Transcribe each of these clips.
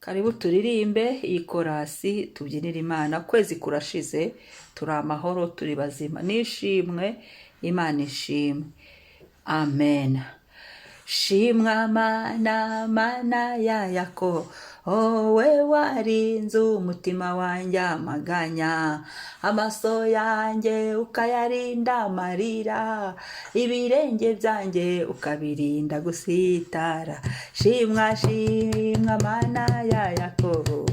Karibu turirimbe iyi korasi tubyinira Imana. Kwezi kurashize, turi amahoro, turi bazima, nishimwe, Imana ishimwe. Amen. Shimwa mana, mana ya Yakobo, wowe warinze umutima wanjye amaganya, amaso yanjye ukayarinda amarira, ibirenge byanjye ukabirinda gusitara. Shimwa shimwa mana ya Yakobo,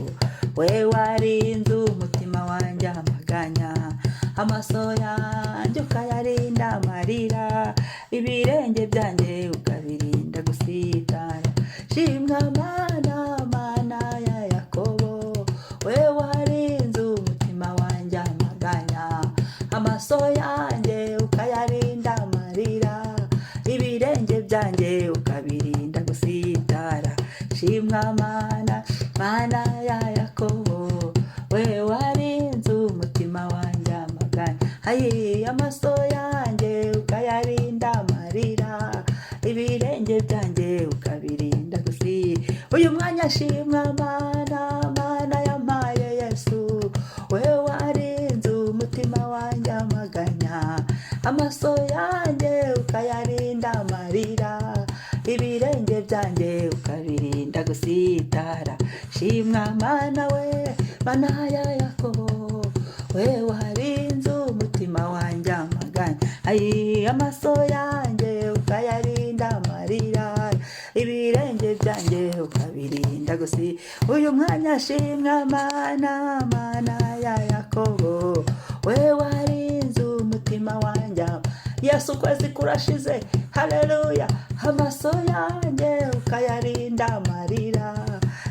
wowe warinze umutima wanjye amaganya, amaso yanjye ukayarinda amarira, ibirenge byanjye ukabirinda gusitara. Shimwa mana, mana ya Yakobo, we warinze umutima wanjye amaganya, amaso yanjye ukayarinda amarira, ibirenge byanjye ukabirinda gusitara. Shimwa mana, mana ya Yakobo, we warinze umutima wanjye amaganya, ayi amaso yanjye ukayarinda amarira, ibirenge byanjye ukabirinda gusi. Uyu mwanya shimwa mana, mana yampaye Yesu, we warinze umutima wanjye amaganya, amaso yanjye ukayarinda amarira, ibirenge byanjye ukabirinda gusitara. Shimwa mana we, mana ya Yakobo, we warinze umutima wanjye amaganya, ayi amaso yanjye ukayarinda amarira, ibirenge byanjye ukabirinda gusi. Uyu mwanya shimwa mana, mana ya Yakobo, we warinze umutima wanjye. Yesu kwezi kurashize, haleluya, amaso yanjye ukayarinda amarira,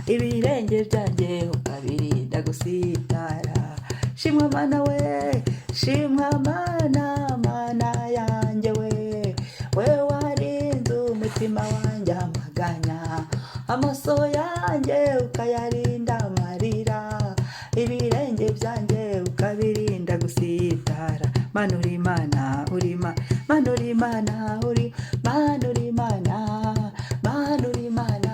ibirenge byanjye ukabirinda gusitara. Shimwa mana we, shimwa mana, mana yanjye we, we warinze umutima wanjye amaganya, amaso yanjye ukayarinda amarira, ibirenge byanjye ukabirinda gusitara. Mana uri Imana, uri Mana, uri Imana, uri Mana, uri Imana, Mana uri Imana,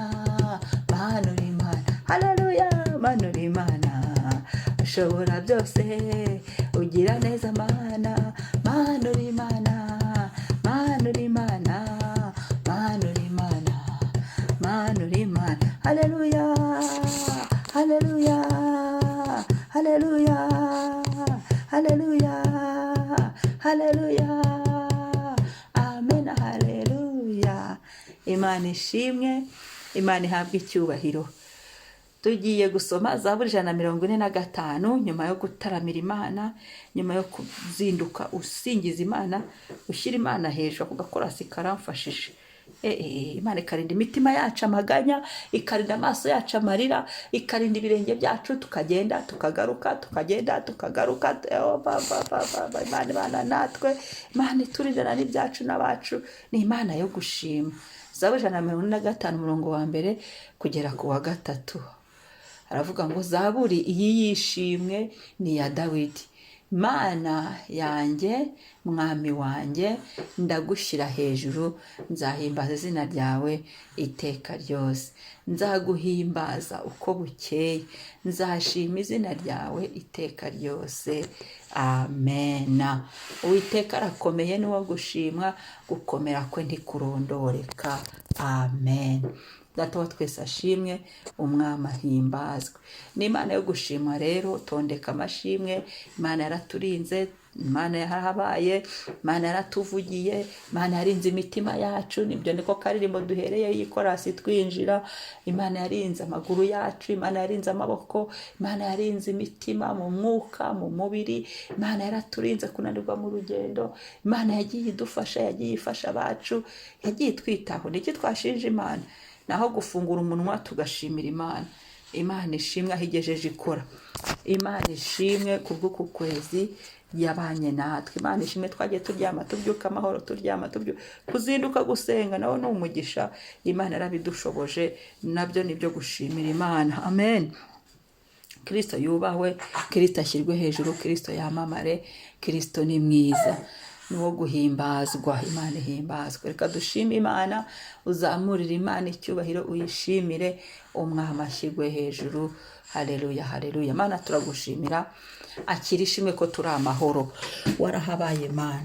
Mana uri Imana, haleluya, Mana uri Imana, ushobora byose, ugira neza mana, Mana uri Imana, Mana uri Imana, Mana uri Imana, Mana uri Imana, haleluya, haleluya, haleluya, haleluya, haleluya, amen, haleluya. Imana ishimwe, Imana ihabwe icyubahiro. Tugiye gusoma Zaburi 145 nyuma yo gutaramira Imana, nyuma yo kuzinduka usingiza Imana, ushyira Imana hejuru, kugakorasi karamfashije. Imana ikarinda imitima yacu amaganya, ikarinda amaso yacu amarira, ikarinda ibirenge byacu, tukagenda tukagaruka, tukagenda tukagaruka. Imana natwe, Imana iturindana n'ibyacu n'abacu, ni Imana yo gushima. Zaburi 145 umurongo wa mbere kugera ku wa 3 aravuga ngo Zaburi iyi yishimwe ni iya Dawidi. Mana yanjye, mwami wanjye, ndagushyira hejuru, nzahimbaza izina ryawe iteka ryose. Nzaguhimbaza uko bukeye, nzashima izina ryawe iteka ryose. Amena. Uwiteka arakomeye, ni uwo gushimwa, gukomera kwe ntikurondoreka. Amen. Data wa twese ashimwe, umwami ahimbazwe. Ni Imana yo gushimwa rero, tondeka amashimwe. Imana yaraturinze, Imana yarahabaye, Imana yaratuvugiye, Imana yarinze imitima yacu. Nibyo niko karirimbo duhereye yikorasi twinjira. Imana yarinze amaguru yacu, Imana yarinze amaboko, Imana yarinze imitima mu mwuka, mu mubiri. Imana yaraturinze kunanirwa mu rugendo. Imana yagiye idufasha, yagiye ifasha abacu, yagiye twitaho. Niki twashinje Imana? Naho gufungura umunwa tugashimira Imana. Imana ishimwe aho igejeje ikora. Imana ishimwe kubw'uku kwezi yabanye natwe. Imana ishimwe twagiye turyama tubyuka amahoro, turyama tubyuka, kuzinduka gusenga nawo ni umugisha. Imana yarabidushoboje, nabyo nibyo gushimira Imana. Amen. Kristo yubahwe, Kristo ashyirwe hejuru, Kristo yamamare, Kristo ni mwiza. ni wo guhimbazwa. Imana ihimbazwa. Reka dushime Imana, uzamurire Imana icyubahiro, uyishimire, umwami ashyirwe hejuru. Haleluya, haleluya. Mana turagushimira, akira ishimwe ko turi amahoro. Warahabaye Mana,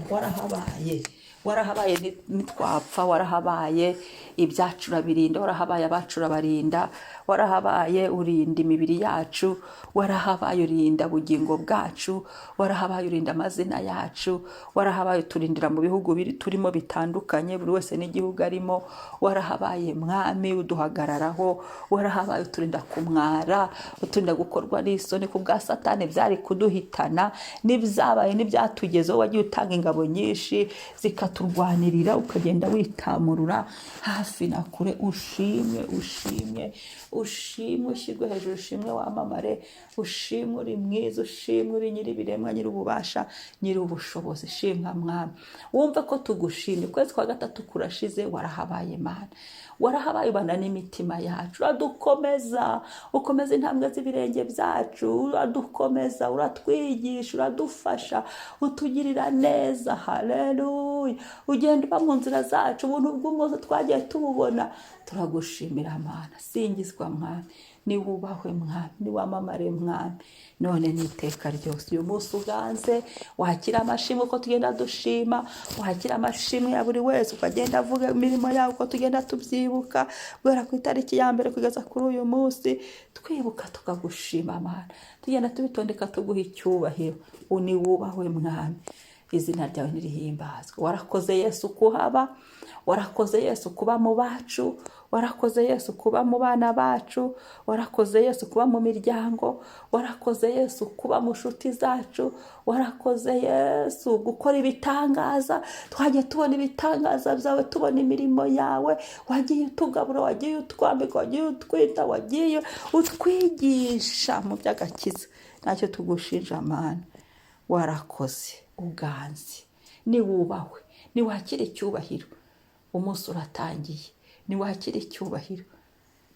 warahabaye nitwapfa, warahabaye ibyacu urabirinda, warahabaye abacu urabarinda, warahabaye urinda imibiri yacu, warahabaye urinda ubugingo bwacu, warahabaye urinda amazina yacu, warahabaye uturindira mu bihugu turimo bitandukanye, buri wese n'igihugu arimo, warahabaye mwami uduhagararaho, warahabaye uturinda kumwara, uturinda gukorwa n'isoni ku bwa Satani byari kuduhitana, n'ibyabaye n'ibyatugezeho wagiye utanga ingabo nyinshi zikaturwanirira, ukagenda witamurura hafi na kure. Ushimwe, ushimwe, ushimwe, ushyirwe hejuru, ushimwe wamamare, ushimwe uri mwiza, ushimwe uri nyir'ibiremwa, nyir'ububasha, nyir'ubushobozi. Shimwa mwami, wumve ko tugushimye. Ukwezi kwa gatatu kurashize, warahabaye Mana, warahabaye ubana n'imitima yacu, uradukomeza, ukomeza intambwe z'ibirenge byacu, uradukomeza, uratwigisha, uradufasha, utugirira neza. Haleluya. Ugenda uba mu nzira zacu, ubuntu bw'umuze twagiye tububona. Turagushimira Mana, singizwa mwami, niwubahwe mwami, niwamamare mwami, none n'iteka ryose. Uyu munsi uganze, wakira amashimwe uko tugenda dushima, wakira amashimwe ya buri wese ukagenda avuga imirimo yawe uko tugenda tubyibuka, guhera ku itariki ya mbere kugeza kuri uyu munsi, twibuka tukagushima Mana, tugenda tubitondeka tuguha icyubahiro. Uniwubahwe mwami, izina ryawe nirihimbazwe. Warakoze Yesu kuhaba, warakoze Yesu kuba mu bacu, warakoze Yesu kuba mu bana bacu, warakoze Yesu kuba mu miryango, warakoze Yesu kuba mu nshuti zacu, warakoze Yesu gukora ibitangaza. Twagiye tubona ibitangaza byawe, tubona imirimo yawe, wagiye utugabura, wagiye utwambika, wagiye utwita, wagiye utwigisha mu by'agakiza. Ntacyo tugushinja Mana, warakoze, uganze, niwubahwe, niwakire icyubahiro. Umunsi uratangiye, niwakire icyubahiro.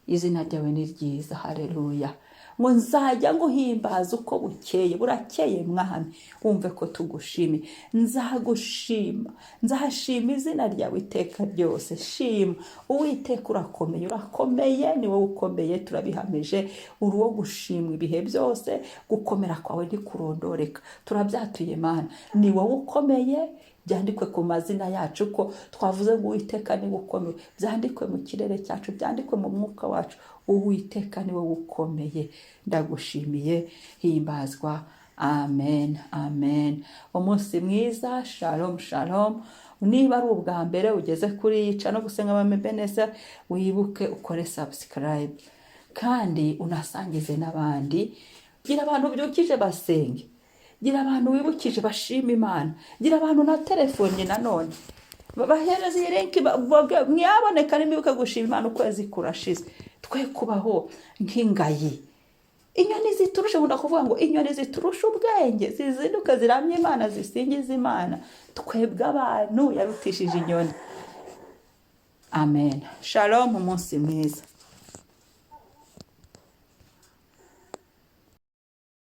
Izina ryawe ni ryiza. Haleluya. Ngo nzajya nguhimbaza uko bukeye, burakeye mwami, wumve ko tugushime. Nzagushima, nzashima izina ryawe iteka ryose. Shima Uwiteka, urakomeye, urakomeye, ni wowe ukomeye, turabihamije. Uri uwo gushimwa ibihe byose, gukomera kwawe ntikurondoreka. Turabyatuye Mana, ni wowe ukomeye, byandikwe ku mazina yacu ko twavuze ngo Uwiteka ni ukomeye, byandikwe mu kirere cyacu, byandikwe mu mwuka wacu. Uwiteka ni wowe ukomeye. Ndagushimiye, himbazwa. Amen, amen. Umunsi mwiza. Shalom, shalom. Niba ari ubwa mbere ugeze kuri yica no gusenga Ebenezer, wibuke ukore subscribe kandi unasangize n'abandi. Gira abantu byukije basenge, gira abantu wibukije bashima Imana, gira abantu na telefone nanone bahereza iyi link mwaboneka nimwibuke gushima Imana ukwezi kurashize. Twe kubaho nk'ingayi. Inyoni ziturusha, nkunda kuvuga ngo inyoni ziturusha ubwenge, zizinduka ziramye Imana, zisingiza Imana. Twebwe abantu yarutishije inyoni. Amen. Shalom, umunsi mwiza.